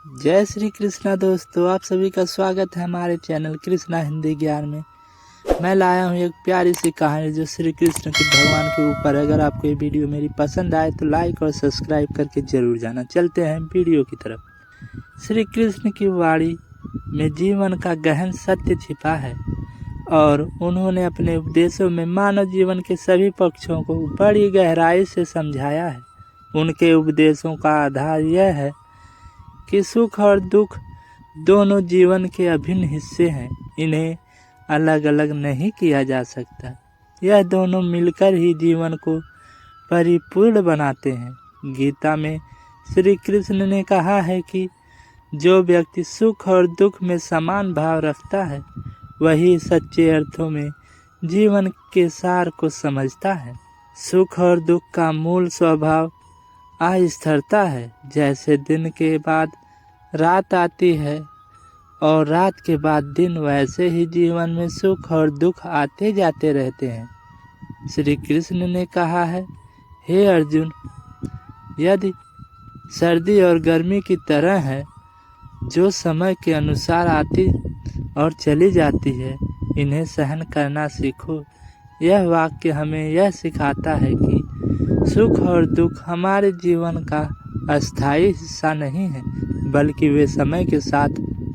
जय श्री कृष्णा दोस्तों, आप सभी का स्वागत है हमारे चैनल कृष्णा हिंदी ज्ञान में। मैं लाया हूँ एक प्यारी सी कहानी जो श्री कृष्ण के भगवान के ऊपर है। अगर आपको ये वीडियो मेरी पसंद आए तो लाइक और सब्सक्राइब करके जरूर जाना। चलते हैं वीडियो की तरफ। श्री कृष्ण की वाणी में जीवन का गहन सत्य छिपा है और उन्होंने अपने उपदेशों में मानव जीवन के सभी पक्षों को बड़ी गहराई से समझाया है। उनके उपदेशों का आधार यह है कि सुख और दुख दोनों जीवन के अभिन्न हिस्से हैं। इन्हें अलग अलग नहीं किया जा सकता। यह दोनों मिलकर ही जीवन को परिपूर्ण बनाते हैं। गीता में श्री कृष्ण ने कहा है कि जो व्यक्ति सुख और दुख में समान भाव रखता है वही सच्चे अर्थों में जीवन के सार को समझता है। सुख और दुख का मूल स्वभाव अस्थिरता है। जैसे दिन के बाद रात आती है और रात के बाद दिन, वैसे ही जीवन में सुख और दुख आते जाते रहते हैं। श्री कृष्ण ने कहा है, हे अर्जुन, यदि सर्दी और गर्मी की तरह है जो समय के अनुसार आती और चली जाती है, इन्हें सहन करना सीखो। यह वाक्य हमें यह सिखाता है कि सुख और दुख हमारे जीवन का अस्थायी हिस्सा नहीं है, बल्कि वे समय के साथ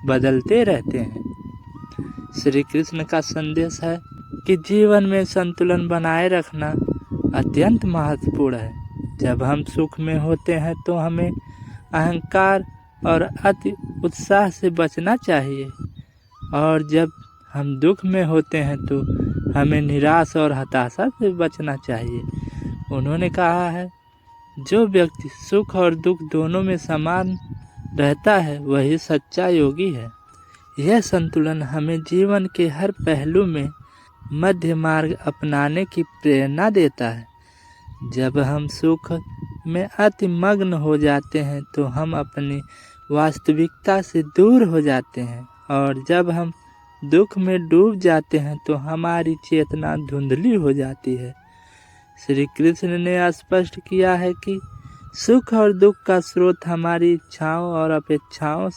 बदलते रहते हैं। श्री कृष्ण का संदेश है कि जीवन में संतुलन बनाए रखना अत्यंत महत्वपूर्ण है। जब हम सुख में होते हैं तो हमें अहंकार और अति उत्साह से बचना चाहिए, और जब हम दुख में होते हैं तो हमें निराश और हताशा से बचना चाहिए। उन्होंने कहा है, जो व्यक्ति सुख और दुख दोनों में समान रहता है वही सच्चा योगी है। यह संतुलन हमें जीवन के हर पहलू में मध्य मार्ग अपनाने की प्रेरणा देता है। जब हम सुख में अति मग्न हो जाते हैं तो हम अपनी वास्तविकता से दूर हो जाते हैं, और जब हम दुख में डूब जाते हैं तो हमारी चेतना धुंधली हो जाती है। श्री कृष्ण ने स्पष्ट किया है कि सुख और दुख का स्रोत हमारी इच्छाओं और अपेक्षाओं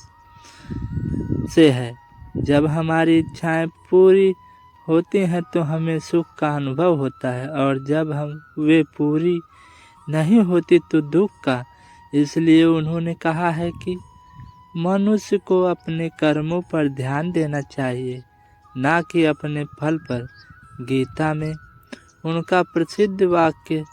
से है। जब हमारी इच्छाएं पूरी होती हैं तो हमें सुख का अनुभव होता है, और जब वे पूरी नहीं होती तो दुख का। इसलिए उन्होंने कहा है कि मनुष्य को अपने कर्मों पर ध्यान देना चाहिए, ना कि अपने फल पर। गीता में उनका प्रसिद्ध वाक्य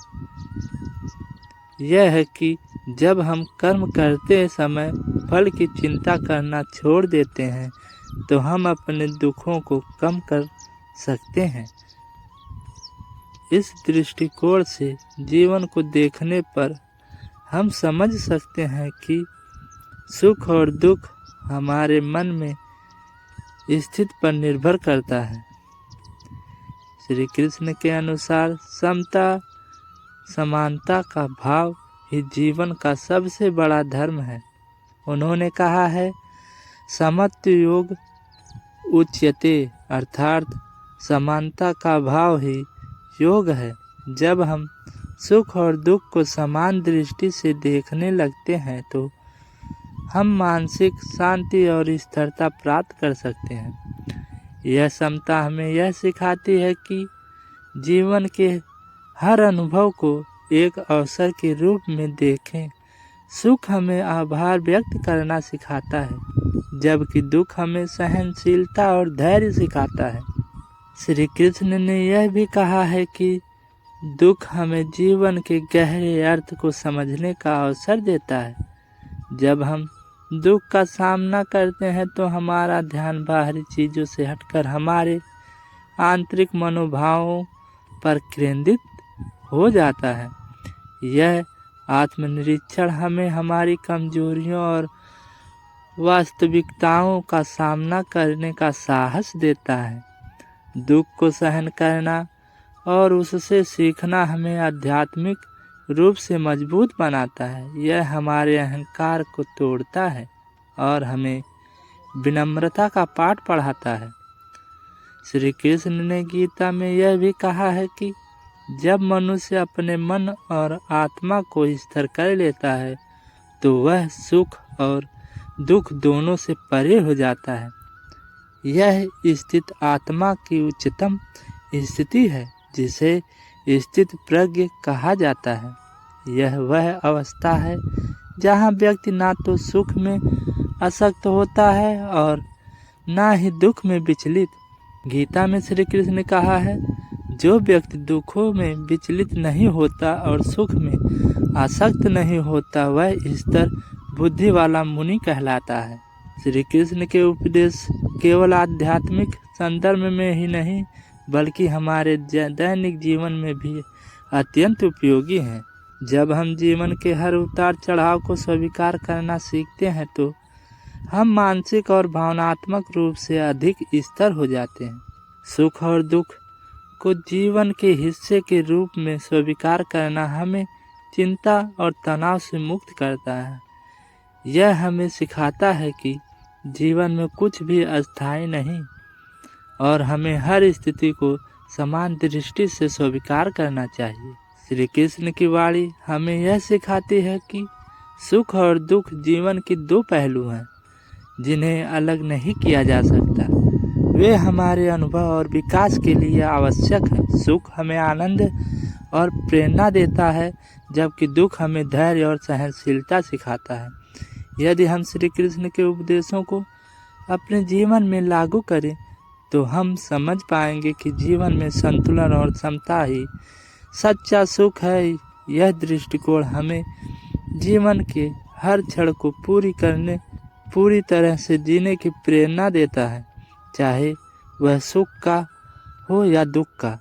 यह है कि जब हम कर्म करते समय फल की चिंता करना छोड़ देते हैं तो हम अपने दुखों को कम कर सकते हैं। इस दृष्टिकोण से जीवन को देखने पर हम समझ सकते हैं कि सुख और दुख हमारे मन में स्थिति पर निर्भर करता है। श्री कृष्ण के अनुसार समता समानता का भाव ही जीवन का सबसे बड़ा धर्म है। उन्होंने कहा है, समत्व योग उच्यते, अर्थात समानता का भाव ही योग है। जब हम सुख और दुख को समान दृष्टि से देखने लगते हैं तो हम मानसिक शांति और स्थिरता प्राप्त कर सकते हैं। यह समता हमें यह सिखाती है कि जीवन के हर अनुभव को एक अवसर के रूप में देखें। सुख हमें आभार व्यक्त करना सिखाता है, जबकि दुख हमें सहनशीलता और धैर्य सिखाता है। श्री कृष्ण ने यह भी कहा है कि दुख हमें जीवन के गहरे अर्थ को समझने का अवसर देता है। जब हम दुख का सामना करते हैं तो हमारा ध्यान बाहरी चीज़ों से हटकर हमारे आंतरिक मनोभावों पर केंद्रित हो जाता है। यह आत्मनिरीक्षण हमें हमारी कमजोरियों और वास्तविकताओं का सामना करने का साहस देता है। दुख को सहन करना और उससे सीखना हमें आध्यात्मिक रूप से मजबूत बनाता है। यह हमारे अहंकार को तोड़ता है और हमें विनम्रता का पाठ पढ़ाता है। श्री कृष्ण ने गीता में यह भी कहा है कि जब मनुष्य अपने मन और आत्मा को स्थिर कर लेता है तो वह सुख और दुख दोनों से परे हो जाता है। यह स्थित आत्मा की उच्चतम स्थिति है जिसे स्थित प्रज्ञ कहा जाता है। यह वह अवस्था है जहाँ व्यक्ति ना तो सुख में आसक्त होता है और ना ही दुख में विचलित। गीता में श्री कृष्ण ने कहा है, जो व्यक्ति दुखों में विचलित नहीं होता और सुख में आसक्त नहीं होता वह स्थिर बुद्धि वाला मुनि कहलाता है। श्री कृष्ण के उपदेश केवल आध्यात्मिक संदर्भ में ही नहीं बल्कि हमारे दैनिक जीवन में भी अत्यंत उपयोगी हैं। जब हम जीवन के हर उतार चढ़ाव को स्वीकार करना सीखते हैं तो हम मानसिक और भावनात्मक रूप से अधिक स्थिर हो जाते हैं। सुख और दुख को जीवन के हिस्से के रूप में स्वीकार करना हमें चिंता और तनाव से मुक्त करता है। यह हमें सिखाता है कि जीवन में कुछ भी अस्थायी नहीं और हमें हर स्थिति को समान दृष्टि से स्वीकार करना चाहिए। श्री कृष्ण की वाणी हमें यह सिखाती है कि सुख और दुख जीवन के दो पहलू हैं जिन्हें अलग नहीं किया जा सकता। वे हमारे अनुभव और विकास के लिए आवश्यक है। सुख हमें आनंद और प्रेरणा देता है जबकि दुख हमें धैर्य और सहनशीलता सिखाता है। यदि हम श्री कृष्ण के उपदेशों को अपने जीवन में लागू करें तो हम समझ पाएंगे कि जीवन में संतुलन और समता ही सच्चा सुख है। यह दृष्टिकोण हमें जीवन के हर क्षण को पूरी तरह से जीने की प्रेरणा देता है, चाहे वह सुख का हो या दुख का।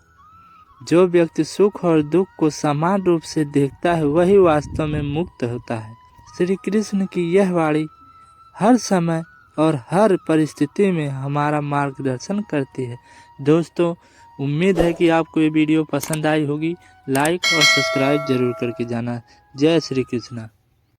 जो व्यक्ति सुख और दुख को समान रूप से देखता है वही वास्तव में मुक्त होता है। श्री कृष्ण की यह वाणी हर समय और हर परिस्थिति में हमारा मार्गदर्शन करती है। दोस्तों, उम्मीद है कि आपको ये वीडियो पसंद आई होगी। लाइक और सब्सक्राइब जरूर करके जाना। जय श्री कृष्ण।